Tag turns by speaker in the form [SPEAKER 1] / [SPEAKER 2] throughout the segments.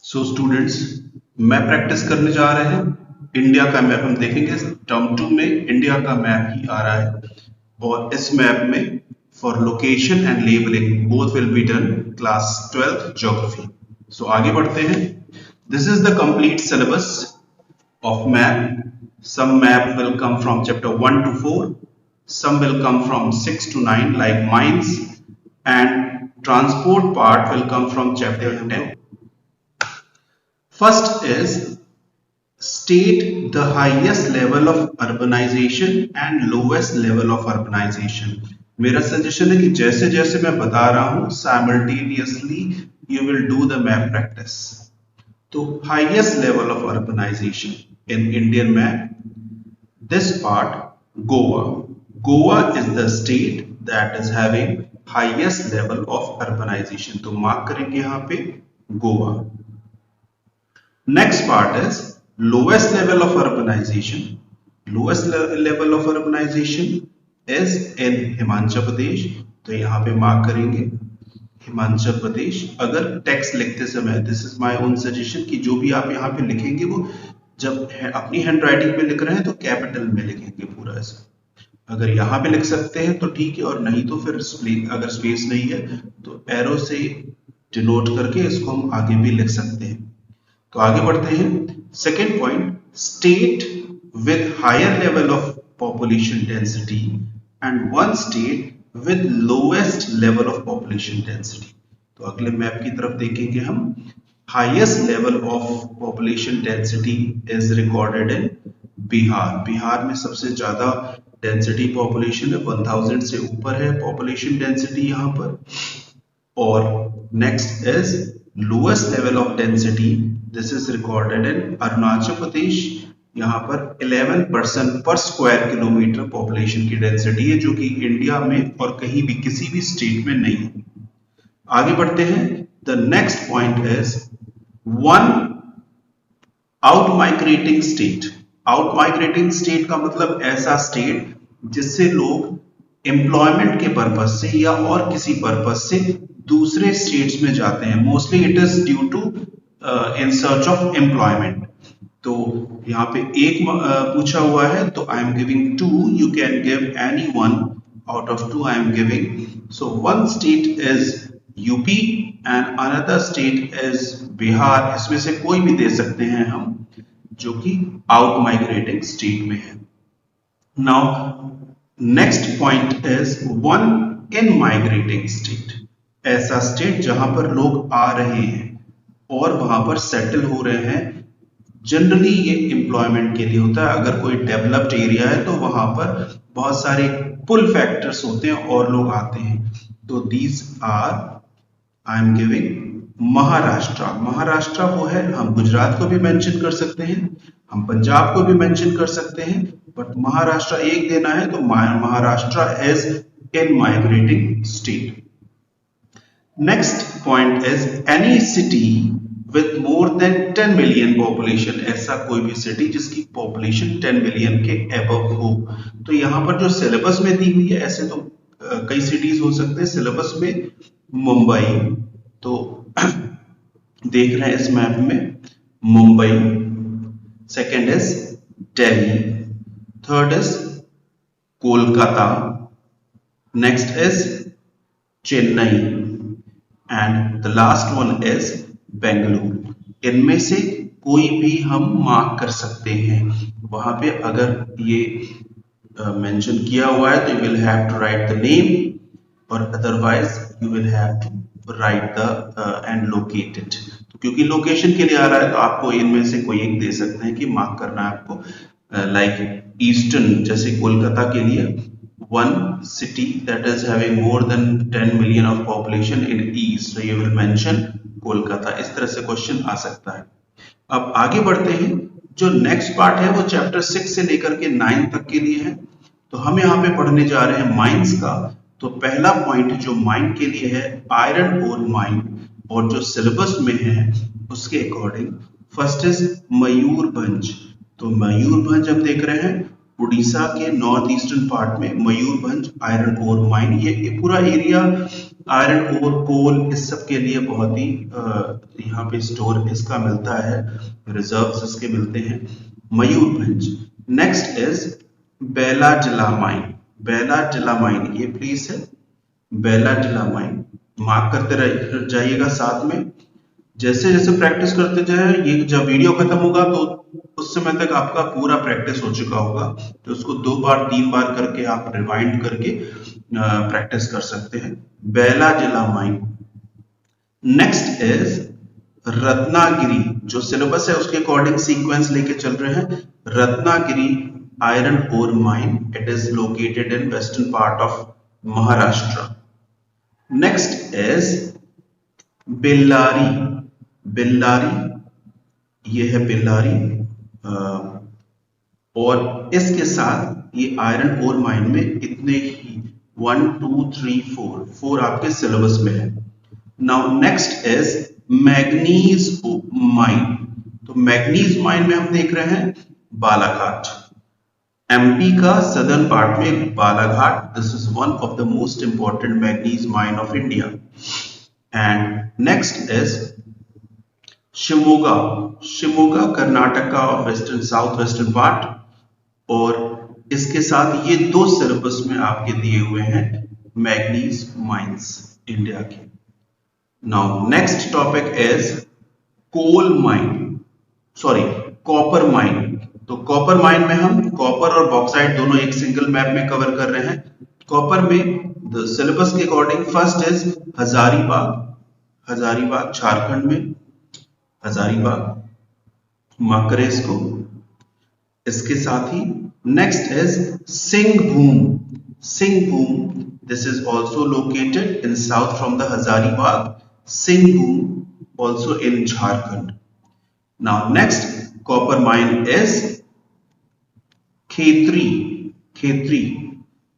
[SPEAKER 1] So students, map practice करने जा रहे हैं। इंडिया का मैप हम देखेंगे। टर्म 2 में इंडिया का मैप ही आ रहा है और इस मैप में for location and labelling both will be done class 12th geography. So आगे बढ़ते हैं। This is the complete syllabus of map. Some map will come from chapter 1 to 4, some will come from 6 to 9 like mines, and transport part will come from chapter 10. First is state the highest level of urbanization and lowest level of urbanization. मेरा suggestion है कि जैसे जैसे मैं बता रहा हूं simultaneously you will do the map practice. तो highest level of urbanization in Indian map, this part Goa. Goa is the state that is having highest level of urbanization. तो मार्क करेंगे यहाँ पे Goa. Next part is lowest level of urbanization. Lowest level of urbanization is in Himachal Pradesh. तो यहाँ पे mark करेंगे हिमाचल प्रदेश. अगर text लिखते समय, this is my own suggestion कि जो भी आप यहाँ पे लिखेंगे वो जब अपनी हैंड राइटिंग में लिख रहे हैं तो कैपिटल में लिखेंगे पूरा ऐसा. अगर यहाँ पे लिख सकते हैं तो ठीक है, और नहीं तो फिर अगर स्पेस नहीं है तो एरो से डिनोट करके इसको हम आगे भी लिख सकते हैं. तो आगे बढ़ते हैं. Second point, state with higher level of population density and one state with lowest level of population density. तो अगले मैप की तरफ देखेंगे हम. Highest level of population density is recorded in Bihar. Bihar में सबसे ज्यादा डेंसिटी पॉपुलेशन है, 1000 से ऊपर है पॉपुलेशन डेंसिटी यहाँ पर. और next is lowest level of density. This is recorded in Arunachal Pradesh. यहाँ पर 11% पर स्क्वायर किलोमीटर पॉपुलेशन की डेंसिटी है, जो कि इंडिया में और कहीं भी किसी भी स्टेट में नहीं है. आगे बढ़ते हैं. The next point is one out migrating state. Out migrating state का मतलब ऐसा स्टेट जिससे लोग एम्प्लॉयमेंट के पर्पज से या और किसी पर्पज से दूसरे स्टेट्स में जाते हैं. Mostly it is due to in search of employment. तो यहाँ पे एक पूछा हुआ है तो I am giving 2. You can give any one out of 2 I am giving. So one state is UP and another state is Bihar. इसमें से कोई भी दे सकते हैं हम जो कि आउट माइग्रेटिंग स्टेट में है. Now next point is one in migrating state. ऐसा स्टेट जहां पर लोग आ रहे हैं और वहां पर सेटल हो रहे हैं. जनरली ये एम्प्लॉयमेंट के लिए होता है. अगर कोई डेवलप्ड एरिया है तो वहां पर बहुत सारे पुल फैक्टर्स होते हैं और लोग आते हैं. तो these are I am giving Maharashtra. Maharashtra वो है, हम गुजरात को भी मेंशन कर सकते हैं, हम पंजाब को भी मेंशन कर सकते हैं, बट महाराष्ट्र एक देना है तो Maharashtra is in migrating state. Next point is any city with more than 10 million population. ऐसा कोई भी सिटी जिसकी पॉपुलेशन 10 मिलियन के अबव हो. तो यहाँ पर जो सिलेबस में दी हुई है, ऐसे तो कई सिटीज हो सकते हैं. सिलेबस में मुंबई तो देख रहे हैं इस मैप में Mumbai. Second is Delhi. Third is Kolkata. Next is Chennai and the last one is Bengaluru. इनमें से कोई भी हम मार्क कर सकते हैं. वहां पे अगर ये मेंशन किया हुआ है तो you will have to write the name, और otherwise you will have to write the and locate it. तो क्योंकि लोकेशन के लिए आ रहा है तो आपको इनमें से कोई एक दे सकते हैं कि मार्क करना है आपको. लाइक ईस्टर्न, जैसे कोलकाता के लिए one city that is having more than 10 million of population in east, so you will mention Kolkata. इस तरह से क्वेश्चन आ सकता है. अब आगे बढ़ते हैं. जो नेक्स्ट पार्ट है वो चैप्टर 6 से लेकर के 9 तक के लिए है. तो हम यहाँ पे पढ़ने जा रहे हैं माइंस का. तो पहला पॉइंट जो माइन के लिए है, आयरन ओर माइन, और जो सिलेबस में है उसके अकॉर्डिंग फर्स्ट इज मयूरभंज. तो मयूरभंज हम देख रहे हैं उड़ीसा के नॉर्थ ईस्टर्न पार्ट में मयूरभंज आयरन ओर माइन, ये पूरा एरिया आयरन ओर, कोल, इस सब के लिए बहुत ही यहाँ पे स्टोर इसका मिलता है, रिजर्व्स इसके मिलते हैं, Mayurbhanj. Next is Bailadila mine. Bailadila mine ये प्लेस है, बेलाजिला माइन, मार्क करते जाइएगा साथ में। जैसे जैसे प्रैक्टिस करते जाए, ये जब वीडियो खत्म होगा तो उस समय तक आपका पूरा प्रैक्टिस हो चुका होगा, तो उसको 2 बार 3 बार करके आप रिवाइंड करके प्रैक्टिस कर सकते हैं। बेलाजिला माइन। नेक्स्ट इज रत्नागिरी, जो सिलेबस है उसके अकॉर्डिंग सीक्वेंस लेके चल रहे हैं। Ratnagiri iron ore mine, it is located in western part of Maharashtra. Next is Bellary. Bellary ये है बेल्लारी, और इसके साथ ये आयरन ओर माइन में इतने ही 1 2 3 4 आपके सिलेबस में है। Now next is manganese mine. तो मैग्नीज माइन में हम देख रहे हैं बालाघाट, एमपी का सदर्न पार्ट में Balaghat, this is one of the most important manganese mine of India. And next is Shimoga. Shimoga Karnataka और वेस्टर्न साउथ वेस्टर्न पार्ट, और इसके साथ ये 2 सिलेबस में आपके दिए हुए हैं मैग्नीज माइंस इंडिया के। Now next topic is coal mine, sorry copper mine. तो कॉपर माइन में हम कॉपर और बॉक्साइट दोनों एक सिंगल मैप में कवर कर रहे हैं। कॉपर में द सिलेबस के according first is Hazaribagh, Hazaribagh Jharkhand में, हजारीबाग मार्क करें इसको। इसके साथ ही next is Singhbhum. Singhbhum, this is also located in south from the Hazaribagh, Singhbhum also in Jharkhand. Now next copper mine is Khetri. Khetri,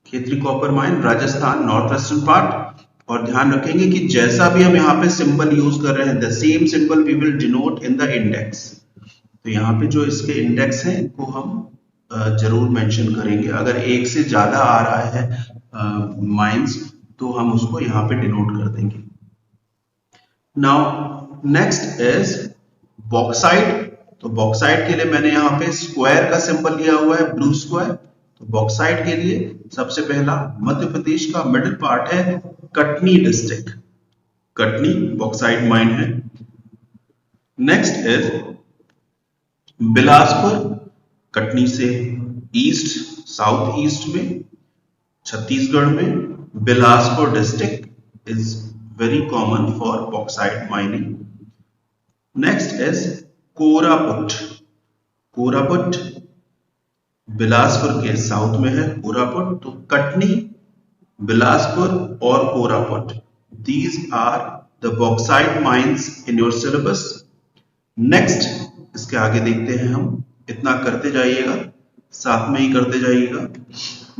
[SPEAKER 1] Khetri copper mine Rajasthan north western part. और ध्यान रखेंगे कि जैसा भी हम यहाँ पे सिंबल यूज कर रहे हैं, the same symbol we will denote in the index. तो यहाँ पे जो इसके इंडेक्स हैं इनको हम जरूर मेंशन करेंगे। अगर एक से ज्यादा आ रहा है माइंस तो हम उसको यहाँ पे डिनोट कर देंगे। Now next is bauxite. तो बॉक्साइट के लिए मैंने यहाँ पे स्क्वायर का सिंबल लिया हुआ है, ब्लू स्क्वायर। तो बॉक्साइट के लिए सबसे पहला मध्य प्रदेश का मिडिल पार्ट है Katni district, Katni bauxite mine है। नेक्स्ट इज बिलासपुर, कटनी से ईस्ट साउथ ईस्ट में छत्तीसगढ़ में, Bilaspur district is very common for bauxite mining. Next is Koraput. Koraput Bilaspur के साउथ में है कोरापुट। तो कटनी, बिलासपुर और Koraput, these are the bauxite mines in your syllabus. Next इसके आगे देखते हैं हम, इतना करते जाइएगा, साथ में ही करते जाइएगा।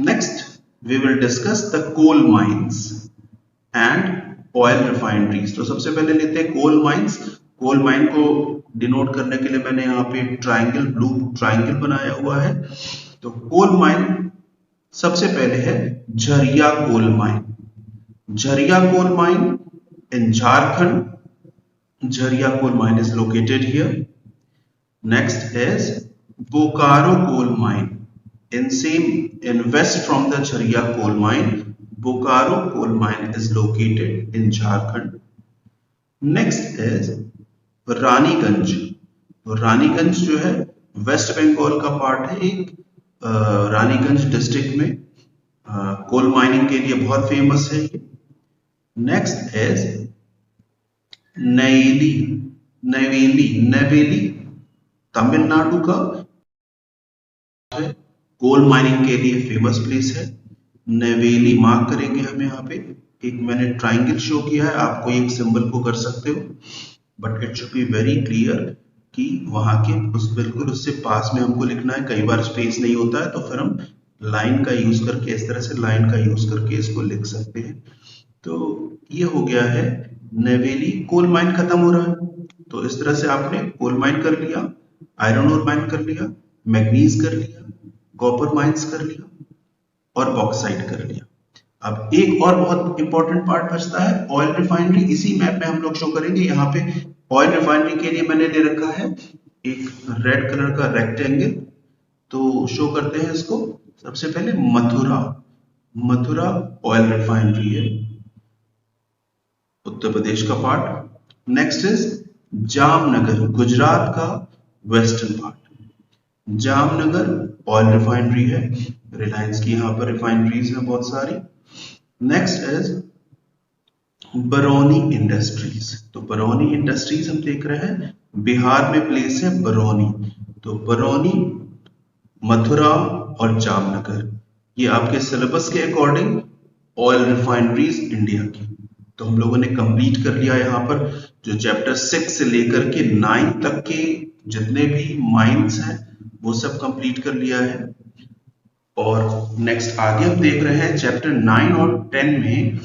[SPEAKER 1] Next we will discuss the coal mines and oil refineries. तो सबसे पहले लेते हैं कोल माइंस। कोल माइन को डिनोट करने के लिए मैंने यहाँ पे ट्राइंगल, ब्लू ट्राइंगल बनाया हुआ है। तो कोल माइन सबसे पहले है Jharia coal mine. Jharia coal mine in Jharkhand. Jharia coal mine is located here. Next is Bokaro coal mine. In west from the Jharia coal mine, Bokaro coal mine is located in Jharkhand. Next is Raniganj. Raniganj जो है waste Bengal का part है एक, Raniganj district में coal mining के लिए बहुत famous है ये। नेक्स्ट इज नेवेली तमिलनाडु का कोल माइनिंग के लिए फेमस प्लेस है। नेवेली मार्क करेंगे हम यहाँ पे, एक मैंने ट्राइंगल शो किया है, आपको एक सिंबल को कर सकते हो, but it should be very clear कि वहां के बिल्कुल उससे पास में हमको लिखना है। कई बार स्पेस नहीं होता है तो फिर हम लाइन का यूज करके, इस तरह से लाइन का यूज करके इसको लिख सकते हैं। तो ये हो गया है नेवेली। कोल माइन खत्म हो रहा है, तो इस तरह से आपने कोल माइन कर लिया, आयरन ओर माइन कर लिया, मैग्नीज कर लिया, कॉपर माइंस कर लिया और बॉक्साइट कर लिया। अब एक और बहुत इंपॉर्टेंट पार्ट बचता है ऑयल रिफाइनरी। इसी मैप में हम लोग शो करेंगे। यहाँ पे ऑयल रिफाइनरी के लिए मैंने ले रखा है एक रेड कलर का रेक्टेंगल, तो शो करते हैं इसको। सबसे पहले मथुरा ऑयल रिफाइनरी है, उत्तर प्रदेश का part. Next is Jamnagar, Gujarat का western part. Jamnagar oil refinery है, रिलायंस की यहाँ पर रिफाइनरीज है बहुत सारी। Next is Barauni industries. तो बरौनी इंडस्ट्रीज हम देख रहे हैं बिहार में प्लेस है बरौनी। तो बरौनी, मथुरा और जामनगर, ये आपके सिलेबस के अकॉर्डिंग ऑयल रिफाइनरीज इंडिया की। तो हम लोगों ने कंप्लीट कर लिया यहाँ पर जो चैप्टर 6 से लेकर के 9 तक के जितने भी माइंस हैं वो सब कंप्लीट कर लिया है। और नेक्स्ट आगे हम देख रहे हैं चैप्टर 9 और 10 में,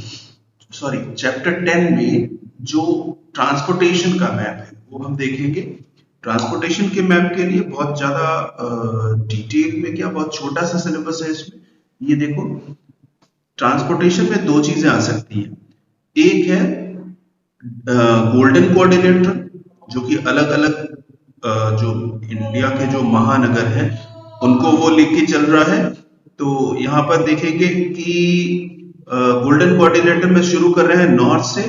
[SPEAKER 1] सॉरी चैप्टर 10 में जो ट्रांसपोर्टेशन का मैप है वो हम देखेंगे। ट्रांसपोर्टेशन के मैप के लिए बहुत ज्यादा डिटेल में क्या, बहुत छोटा सा सिलेबस है इसमें। ये देखो, ट्रांसपोर्टेशन में दो चीजें आ सकती हैं। एक है गोल्डन कोऑर्डिनेटर, जो कि अलग अलग जो इंडिया के जो महानगर हैं उनको वो लेके चल रहा है। तो यहाँ पर देखेंगे कि गोल्डन कोऑर्डिनेटर में शुरू कर रहे हैं नॉर्थ से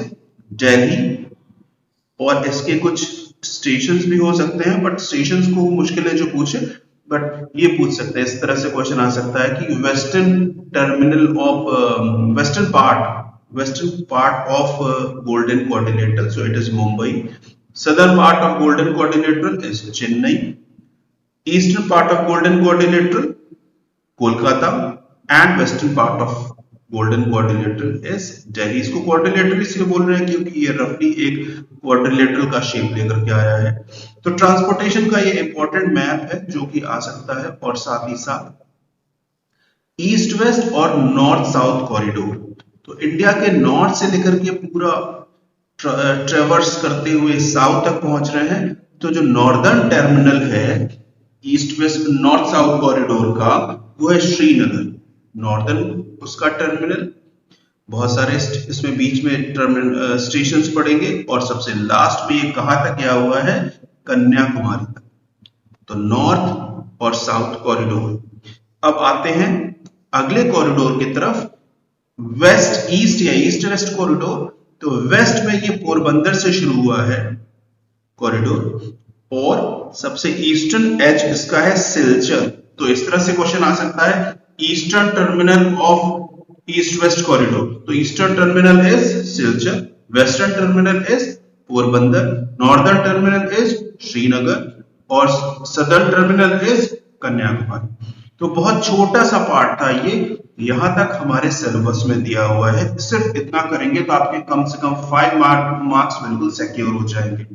[SPEAKER 1] दिल्ली, और इसके कुछ स्टेशंस भी हो सकते हैं, बट स्टेशंस को मुश्किल है जो पूछे, बट ये पूछ सकते हैं। इस तरह से क्वेश्चन आ सकता है कि western terminal of western part of golden coordinator, so it is Mumbai. Southern part of golden coordinator is Chennai. Eastern part of golden coordinator Kolkata, and western part of golden quadrilateral is Delhi. इसको क्वाड्रिलेटरल इसलिए बोल रहे हैं क्योंकि ये रफली एक क्वाड्रिलेटरल का शेप लेकर के आया है। तो ट्रांसपोर्टेशन का ये इंपॉर्टेंट मैप है जो कि आ सकता है, और साथ ही साथ ईस्ट वेस्ट और नॉर्थ साउथ कॉरिडोर। तो इंडिया के नॉर्थ से लेकर के पूरा ट्रेवर्स करते हुए साउथ तक पहुंच रहे हैं। तो जो नॉर्दर्न टर्मिनल है east west north south corridor का, वो है श्रीनगर। नॉर्दर्न उसका टर्मिनल, बहुत सारे इसमें बीच में टर्मिनल स्टेशंस पड़ेंगे, और सबसे लास्ट में ये कहां तक गया हुआ है, कन्याकुमारी तक। तो नॉर्थ और साउथ कॉरिडोर। अब आते हैं अगले कॉरिडोर की तरफ, वेस्ट ईस्ट या ईस्ट वेस्ट कॉरिडोर। तो वेस्ट में ये पोरबंदर से शुरू हुआ है कॉरिडोर, और सबसे ईस्टर्न एज इसका है सिलचर। तो इस तरह से क्वेश्चन आ सकता है, eastern terminal of east west corridor. तो eastern terminal is Silchar, western terminal is Porbandar, northern terminal is Srinagar, और सदर्न टर्मिनल इज कन्याकुमारी। तो बहुत छोटा सा पार्ट था ये, यहां तक हमारे सिलेबस में दिया हुआ है। सिर्फ इतना करेंगे तो आपके कम से कम 5 मार्क्स बिल्कुल सिक्योर हो जाएंगे।